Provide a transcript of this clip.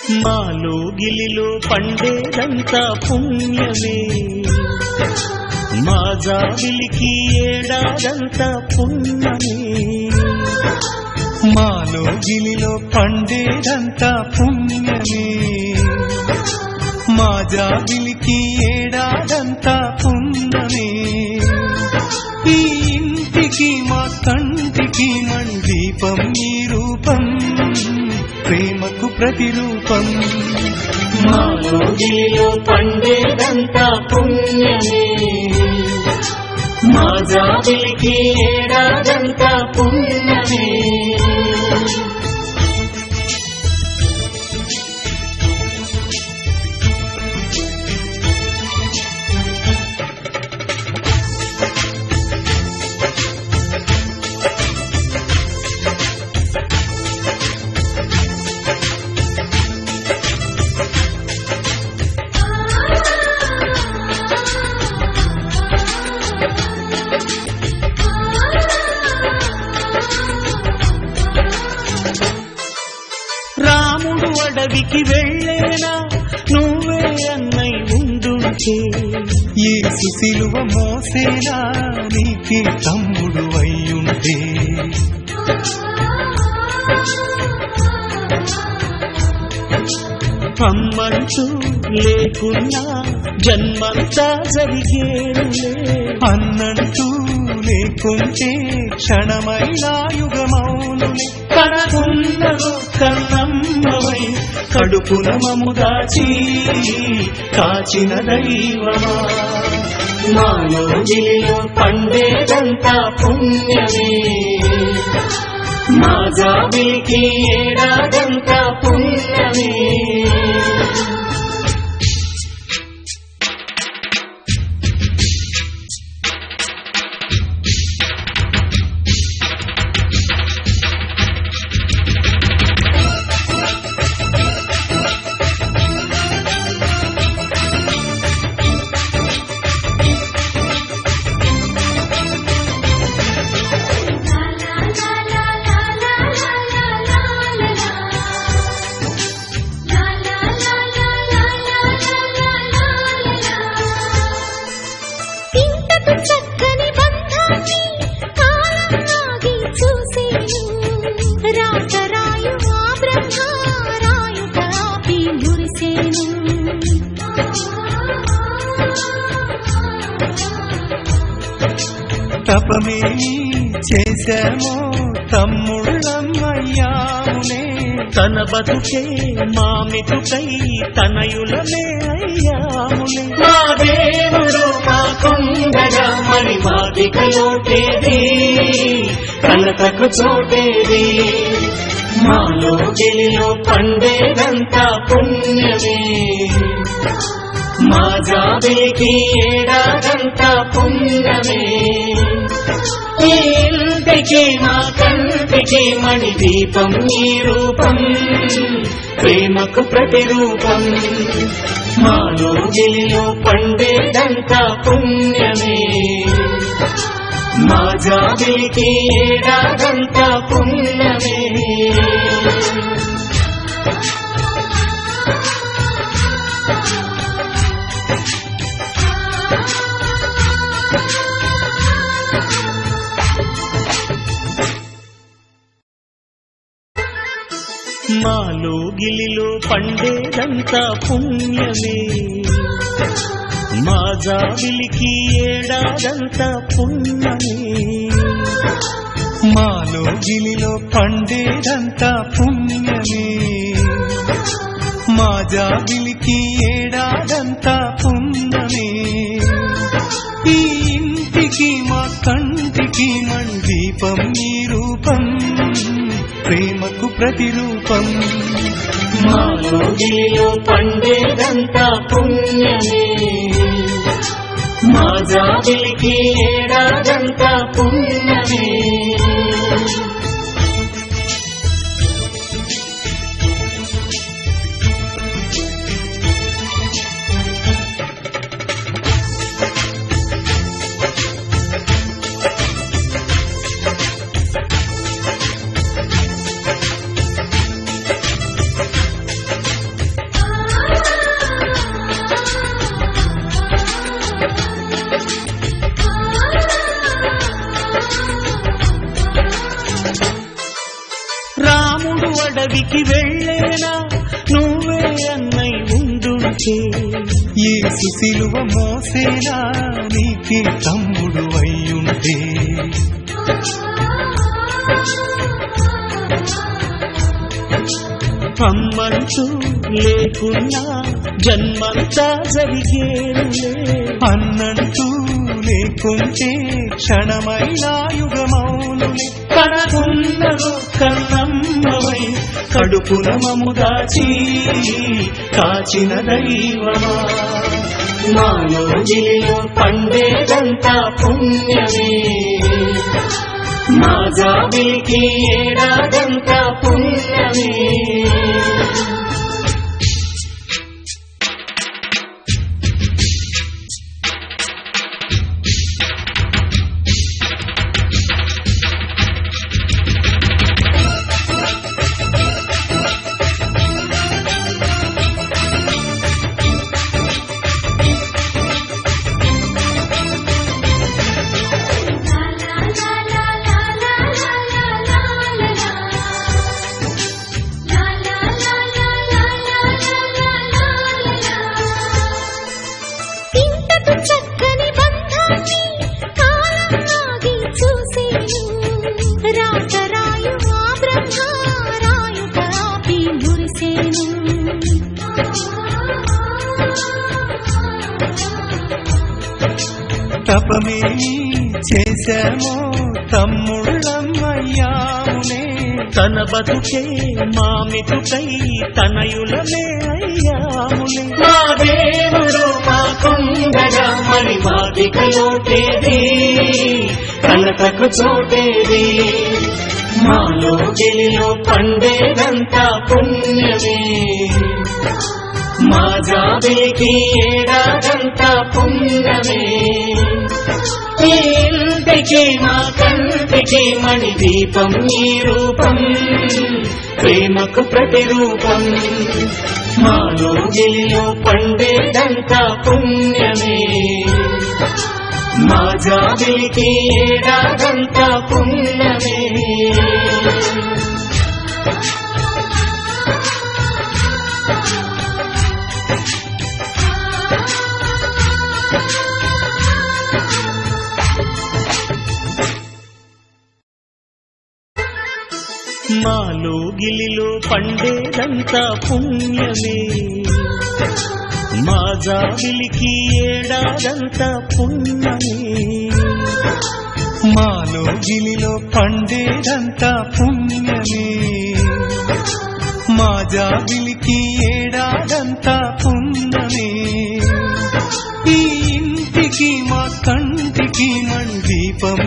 మాలో గిలిలో పండేదంతా పుణ్యమే, మా జాబిలికి ఏడాదంతా పుణ్యమే. మాలో గిలిలో పండేదంతా పుణ్యమే, మా జాబిలికి ఏడాదంతా పుణ్యమే. ఈ ఇంటికి మా కంటికి మణి దీపం ఈ రూపం, ప్రేమకు ప్రతిరూపం. మాలో గిలిలో పండేదంతా పుణ్యమే, మా జాబిలికి ఏడాదంతా పుణ్యమే. రాముడు అడవికి వెళ్ళేనా నువ్వే అన్నై ఉండుంటే, యేసు సిలువ మోసేనా నీకే తమ్ముడు అయ్యుంటే. అమ్మంటూ లేకున్నా జన్మంతా జరిగేనులే, అన్నంటూ లేకుంటే క్షణమైనా యుగమౌనులే. కడకున్నదో కన్నమ్మవై కడుపున మము దాచి కాచిన దైవమా. మాలో గిలిలో పండేదంతా పుణ్యమే, మా జాబిలికి ఏడాదంతా పుణ్యమే. చక్కని బంధాన్ని కాలనాగి చూసేను, రాతరాయు ఆ బ్రహ్మ రాయు తాపి మురిసేను. తపమే చేశామో తమ్ముళ్ళమ్మయ్యాములే, తన బతుకే మామితుకై తనయులమే అయ్యాములే. మా దేవుడు మాకుండగా మరి మాదికలోటేది, కలతకు చోటేది. మాలో గిలిలో పండేదంతా పుణ్యమే, మా జాబిలికి ఏడాదంతా పుణ్యమే. ఈ ఇంటికి మా కంటికి మణి దీపం ఈ రూపం, ప్రేమకు ప్రతిరూపం. మాలో గిలిలో పండేదంతా పుణ్యమే, మా జాబిలికి ఏడాదంతా పుణ్యమే. మాలో గిలిలో పండేదంతా పుణ్యమే, మా జాబిలికి ఏడాదంతా పుణ్యమే. మాలో గిలిలో పండేదంతా పుణ్యమే, మా జాబిలికి ఏడాదంతా పుణ్యమే. ఈ ఇంటికి మా కంటికి మణి దీపం ఈ రూపం, ప్రేమకు ప్రతిరూపం. మాలో గిలిలో పండేదంతా పుణ్యమే, మా జాబిలికి ఏడాదంతా పుణ్యమే. పైకి వెళ్ళేనా నువ్వే అన్నై ఉండుంటే యేసు సిలువ మోసేనా నీకే తమ్ముడు అయ్యుంటే అమ్మంటూ లేకున్నా జన్మంతా జరిగేనులే అన్నంటూ లేకుంటే క్షణమైన యుగమౌనులే కడకున్నదో కన్నమ్మవై కడుపున మము దాచి కాచిన దైవమా మాలో గిలిలో పండేదంతా పుణ్యమే మా జాబిలికి ఏడాదంతా పుణ్యమే చక్కని బంధాన్ని కాలం ఆగి చూసేను రాతరాయు ఆ బ్రహ్మ రాయుట ఆపి మురిసేను తపమే చేశామో తమ్ముళ్ళమ్మయ్యాములే తన బతుకే మామితుకై తనయులమే అయ్యాములే మా దేవుడు మాకుండగా మరి మాదికలోటేది కలతకు చోటేది మాలో గిలిలో పండేదంతా పుణ్యమే మా జాబిలికి ఏడాదంతా పుణ్యమే ఈ ఇంటికి మా కంటికి మణి దీపం ఈ రూపం ప్రేమకు ప్రతిరూపం మాలో గిలిలో పండేదంతా పుణ్యమే మా జాబిలికి ఏడాదంతా పుణ్యమే మాలో గిలిలో పండేదంతా పుణ్యమే మా జాబిలికి ఏడాదంతా పుణ్యమే మాలో గిలిలో పండేదంతా పుణ్యమే మా జాబిలికి ఏడాదంతా పుణ్యమే ఈ ఇంటికి మా కంటికి మణి దీపం